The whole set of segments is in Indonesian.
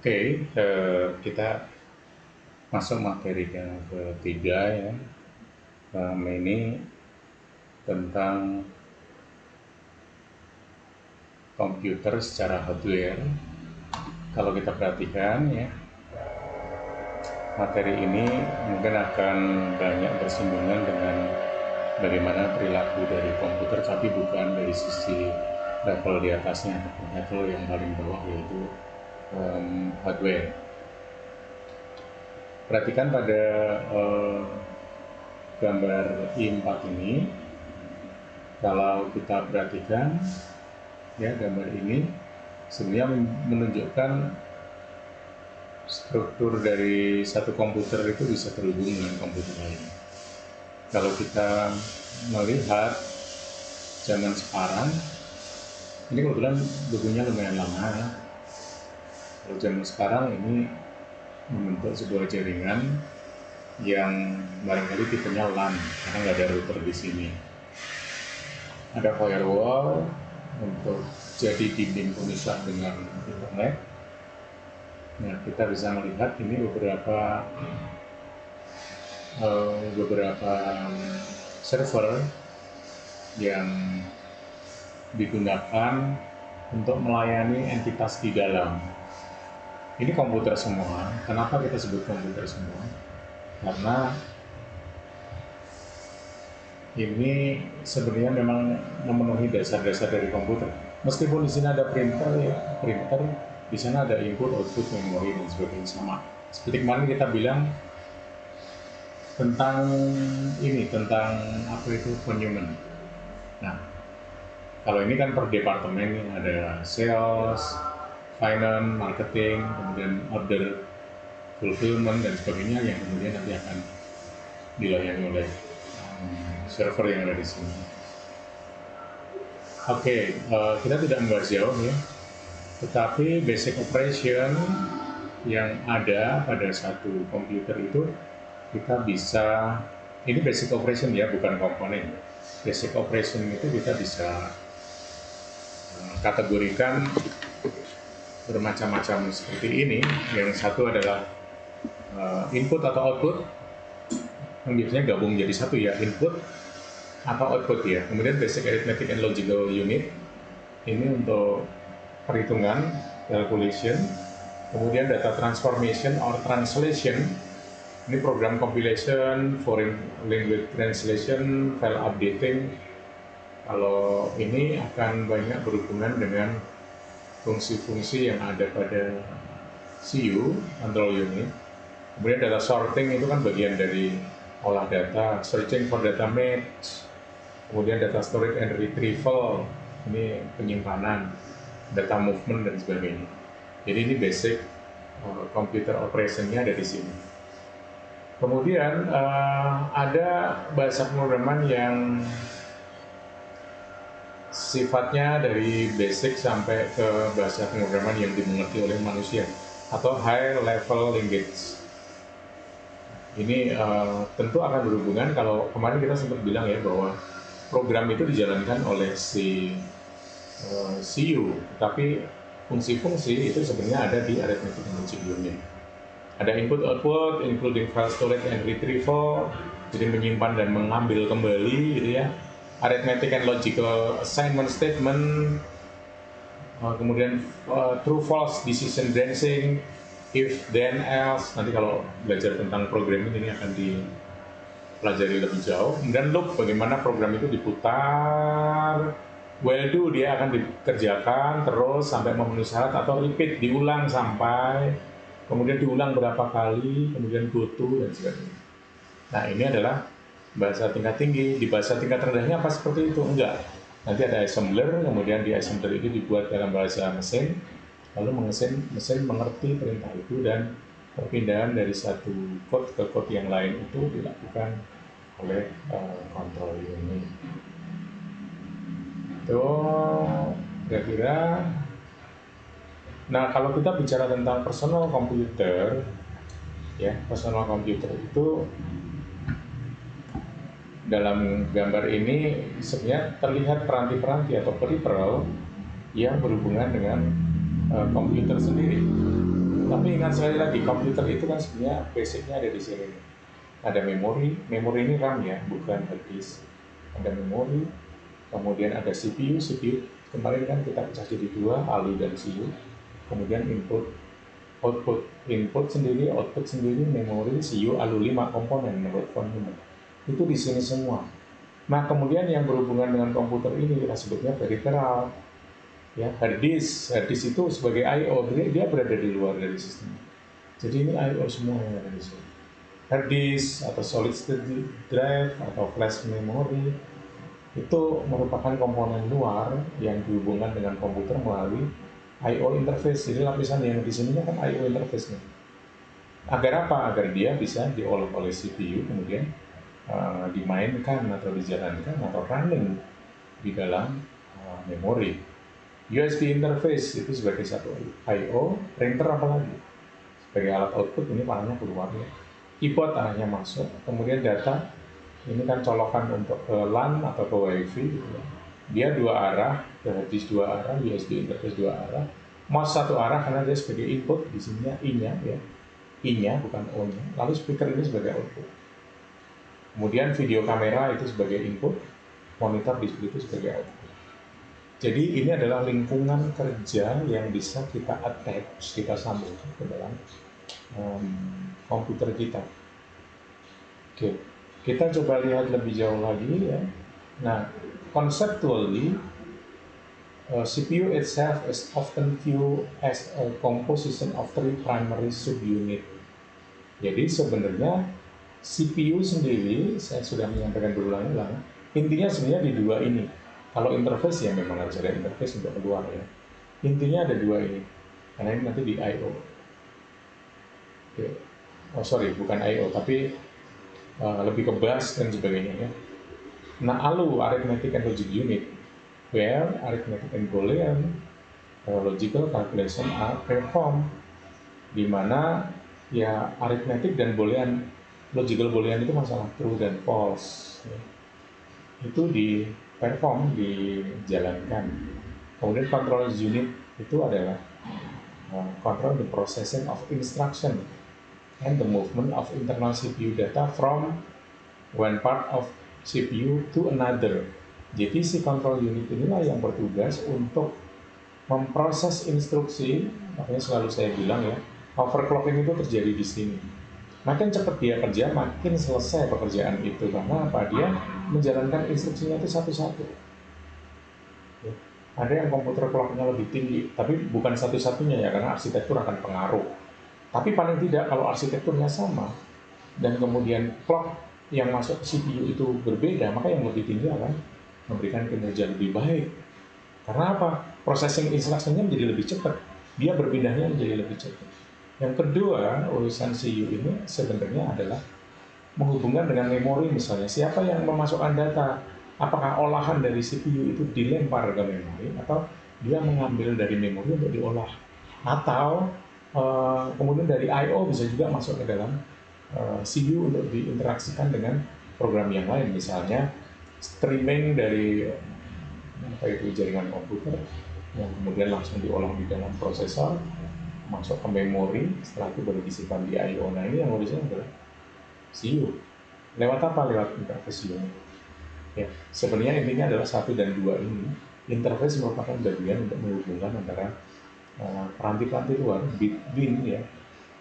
Oke, kita masuk materi yang ketiga ya. Ini tentang komputer secara hardware. Kalau kita perhatikan ya, materi ini mungkin akan banyak bersinggungan dengan bagaimana perilaku dari komputer, tapi bukan dari sisi level di atasnya, level yang paling bawah, yaitu hardware. Perhatikan pada gambar I4 ini. Kalau kita perhatikan ya, gambar ini sebenarnya menunjukkan struktur dari satu komputer itu bisa terhubung dengan komputer lain. Kalau kita melihat zaman sekarang, ini kebetulan bukunya lumayan lama ya. Kalau zaman sekarang ini membentuk sebuah jaringan yang barangkali tipenya LAN karena nggak ada router di sini. Ada firewall untuk jadi dinding pemisah dengan internet. Nah, kita bisa melihat ini beberapa server yang digunakan untuk melayani entitas di dalam. Ini komputer semua. Kenapa kita sebut komputer semua? Karena ini sebenarnya memang memenuhi dasar-dasar dari komputer. Meskipun di sini ada printer ya, di sana ada input, output, memori dan sebagainya sama. Seperti kemarin kita bilang tentang Von-Neumann. Nah, kalau ini kan per departemen ada sales, finance, marketing, kemudian order, fulfillment dan sebagainya yang kemudian nanti akan dilayani oleh server yang ada di sini. Oke, kita tidak membahas jauh ya, tetapi basic operation yang ada pada satu komputer itu kita bisa, ini basic operation ya, bukan komponen. Basic operation itu kita bisa kategorikan bermacam-macam seperti ini. Yang satu adalah input atau output, yang biasanya gabung jadi satu ya, input atau output ya. Kemudian basic arithmetic and logical unit, ini untuk perhitungan, calculation. Kemudian data transformation or translation, ini program compilation, foreign language translation, file updating. Kalau ini akan banyak berhubungan dengan fungsi-fungsi yang ada pada CU, control unit. Kemudian data sorting itu kan bagian dari olah data, searching for data match. Kemudian data storage and retrieval, ini penyimpanan, data movement dan sebagainya. Jadi ini basic computer operation-nya ada di sini. Kemudian ada bahasa pemrograman yang sifatnya dari basic sampai ke bahasa pemrograman yang dimengerti oleh manusia atau high level language. Ini tentu akan berhubungan, kalau kemarin kita sempat bilang ya bahwa program itu dijalankan oleh si CU, tapi fungsi-fungsi itu sebenarnya ada di arithmetic and logic unit. Ada input output, including file storage and retrieval, jadi menyimpan dan mengambil kembali gitu ya. Arithmetic and logical assignment statement, kemudian true false decision branching, if then else. Nanti kalau belajar tentang programming ini akan dipelajari lebih jauh. Kemudian loop, bagaimana program itu diputar. While do, dia akan dikerjakan terus sampai memenuhi syarat, atau repeat, diulang sampai, kemudian diulang berapa kali, kemudian go to dan sebagainya. Nah, ini adalah bahasa tingkat tinggi. Di bahasa tingkat rendahnya apa seperti itu? Enggak. Nanti ada assembler, kemudian di assembler itu dibuat dalam bahasa mesin, lalu mesin mengerti perintah itu, dan perpindahan dari satu code ke code yang lain itu dilakukan oleh control unit. Itu kira-kira. Nah, kalau kita bicara tentang personal computer, ya, personal computer itu dalam gambar ini sebenarnya terlihat peranti-peranti atau peripheral yang berhubungan dengan komputer sendiri. Tapi ingat sekali lagi, komputer itu kan sebenarnya basicnya ada di sini. Ada memori, memori ini RAM ya, bukan hard disk. Ada memori, kemudian ada CPU, CPU kemarin kan kita pecah jadi dua, ALU dan CU. Kemudian input, output, input sendiri, output sendiri, memori, CU, ALU 5 komponen menurut von Neumann. Itu di sini semua. Nah, kemudian yang berhubungan dengan komputer ini kita sebutnya peripheral. Ya, hard disk itu sebagai I/O, dia berada di luar dari sistem. Jadi ini I/O semua yang ada di sini. Hard disk atau solid state drive atau flash memory itu merupakan komponen luar yang dihubungkan dengan komputer melalui I/O interface. Jadi lapisan yang di sini kan I/O interface nya. Agar apa? Agar dia bisa diolah oleh CPU kemudian dimainkan atau dijalankan atau running di dalam memori. USB interface itu sebagai satu I/O, printer apalagi sebagai alat output, ini panahnya keluar ya. Keyboard arahnya masuk, kemudian data ini kan colokan untuk ke LAN atau ke WiFi gitu ya. Dia dua arah, ke disk dua arah, USB interface dua arah, mouse satu arah karena dia sebagai input, di sininya I-nya ya, I-nya bukan O-nya, lalu speaker ini sebagai output. Kemudian video kamera itu sebagai input, monitor display itu sebagai output. Jadi ini adalah lingkungan kerja yang bisa kita attach, kita sambungkan ke dalam komputer kita. Oke, kita coba lihat lebih jauh lagi ya. Nah, conceptually, CPU itself is often viewed as a composition of three primary subunit. Jadi sebenarnya CPU sendiri, saya sudah menyampaikan berulang-ulang, intinya sebenarnya di dua ini. Kalau interface ya memang harus ada interface untuk keluar ya. Intinya ada dua ini, karena ini nanti di I/O. Oke. Oh sorry, bukan I/O, tapi lebih ke bus dan sebagainya ya. Nah, ALU, arithmetic and logic unit, where arithmetic and Boolean logical calculation are performed, di mana ya arithmetic dan Boolean, logical Boolean itu masalah true dan false ya. Itu di perform, dijalankan. Kemudian control unit itu adalah control the processing of instruction and the movement of internal CPU data from one part of CPU to another. Jadi si control unit inilah yang bertugas untuk memproses instruksi, makanya selalu saya bilang ya, overclocking itu terjadi di sini. Makin cepat dia kerja, makin selesai pekerjaan itu. Karena apa? Dia menjalankan instruksinya itu satu-satu. Ya. Ada yang komputer clocknya lebih tinggi, tapi bukan satu-satunya ya, karena arsitektur akan pengaruh. Tapi paling tidak kalau arsitekturnya sama, dan kemudian clock yang masuk ke CPU itu berbeda, maka yang lebih tinggi akan memberikan kinerja lebih baik. Karena apa? Processing instruksinya menjadi lebih cepat. Dia berpindahnya menjadi lebih cepat. Yang kedua, urusan CU ini sebenarnya adalah menghubungkan dengan memori misalnya. Siapa yang memasukkan data? Apakah olahan dari CPU itu dilempar ke memori atau dia mengambil dari memori untuk diolah? Atau kemudian dari I/O bisa juga masuk ke dalam CPU untuk diinteraksikan dengan program yang lain. Misalnya streaming dari jaringan komputer yang kemudian langsung diolah di dalam prosesor, masuk ke memori, setelah itu baru disimpan di I/O. Nah ini yang harusnya adalah CPU. Lewat apa? Lewat interface unit. Ya, sebenarnya intinya adalah 1 dan 2 ini. Interface merupakan bagian untuk menghubungkan antara peranti-peranti luar, between ya,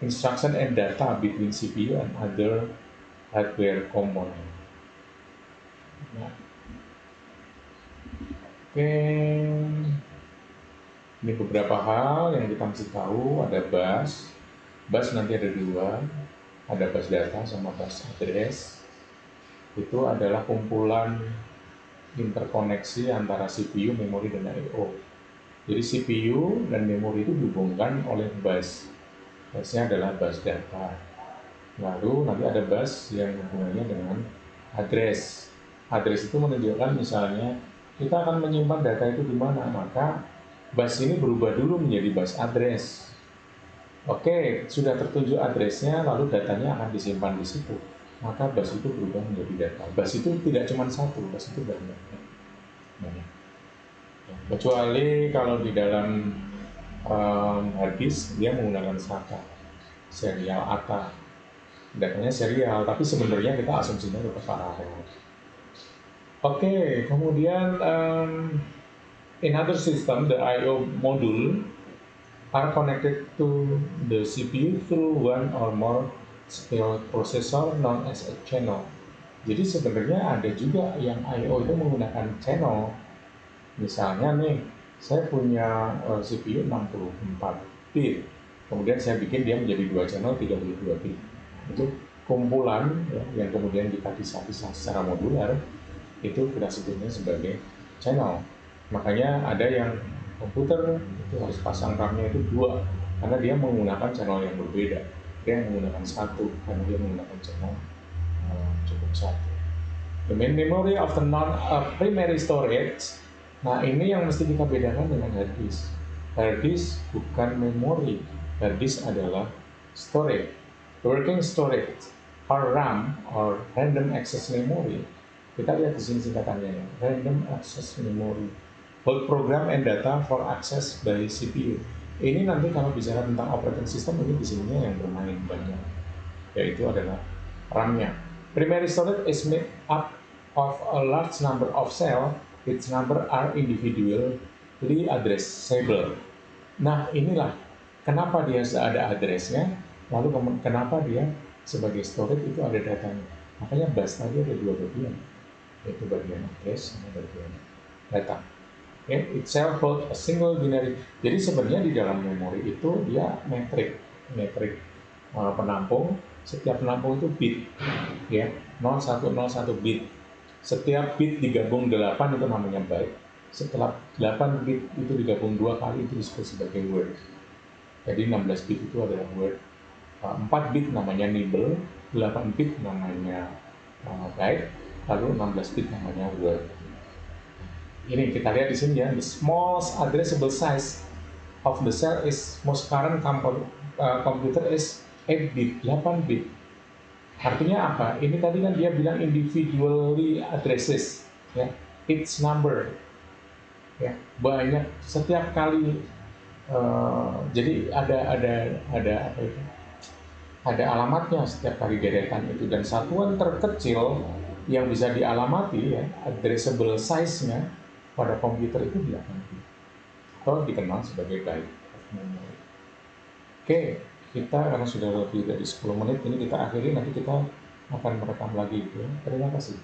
instruction and data between CPU and other hardware component. Nah, oke. Ini beberapa hal yang kita mesti tahu. Ada bus nanti ada dua, ada bus data sama bus address. Itu adalah kumpulan interkoneksi antara CPU, memori, dan I/O. Jadi CPU dan memori itu dihubungkan oleh bus. Busnya adalah bus data. Lalu nanti ada bus yang hubungannya dengan address. Address itu menunjukkan misalnya kita akan menyimpan data itu di mana, maka bus ini berubah dulu menjadi bus address. Oke, sudah tertunjuk addressnya, lalu datanya akan disimpan di situ. Maka bus itu berubah menjadi data. Bus itu tidak cuma satu, bus itu banyak. Kecuali kalau di dalam hard disk dia menggunakan SATA, serial ATA, datanya serial, tapi sebenarnya kita asumsinya tetap paralel. Oke, kemudian in other system, the I/O module are connected to the CPU through one or more scale processor known as a channel. Jadi sebenarnya ada juga yang I/O itu menggunakan channel. Misalnya nih, saya punya CPU 64 bit, kemudian saya bikin dia menjadi 2 channel 32 bit. Itu kumpulan ya, yang kemudian kita pisah-pisah secara modular, itu kita sebutnya sebagai channel. Makanya ada yang komputer itu harus pasang RAM-nya itu 2 karena dia menggunakan channel yang berbeda. Dia menggunakan 1 karena dia menggunakan channel cukup 1. The main memory of the non-primary storage. Nah, ini yang mesti kita bedakan dengan hard disk. Hard disk bukan memori. Hard disk adalah storage. Working storage or RAM or random access memory. Kita lihat di sini singkatannya ya. Random access memory. Hold program and data for access by CPU. Ini nanti kalau bicara tentang operating system ini di sininya yang bermain banyak. Yaitu adalah RAM-nya. Primary storage is made up of a large number of cells, each number are individually addressable. Nah, inilah kenapa dia ada addressnya, lalu kenapa dia sebagai storage itu ada datanya. Makanya bus tadi ada 2 bagian, yaitu bagian address dan bagian data. Okay? Itself hold a single binary. Jadi sebenarnya di dalam memori itu dia metrik penampung. Setiap penampung itu bit, ya 0101 bit. Setiap bit digabung 8 itu namanya byte. Setelah 8 bit itu digabung 2 kali itu disebut sebagai word. Jadi 16 bit itu adalah word. 4 bit namanya nibble, 8 bit namanya byte, lalu 16 bit namanya word. Ini kita lihat di sini ya, the smallest addressable size of the cell is most current computer is 8 bit, 8 bit. Artinya apa? Ini tadi kan dia bilang individually addresses, ya, each number, ya, banyak setiap kali. Jadi ada apa itu? Ada alamatnya setiap kali deretan itu, dan satuan terkecil yang bisa dialamati ya addressable size-nya pada komputer itu 8 bit atau dikenal sebagai byte of memory. Oke, kita karena sudah lebih dari 10 menit ini kita akhiri, nanti kita akan merekam lagi ya. Terima kasih.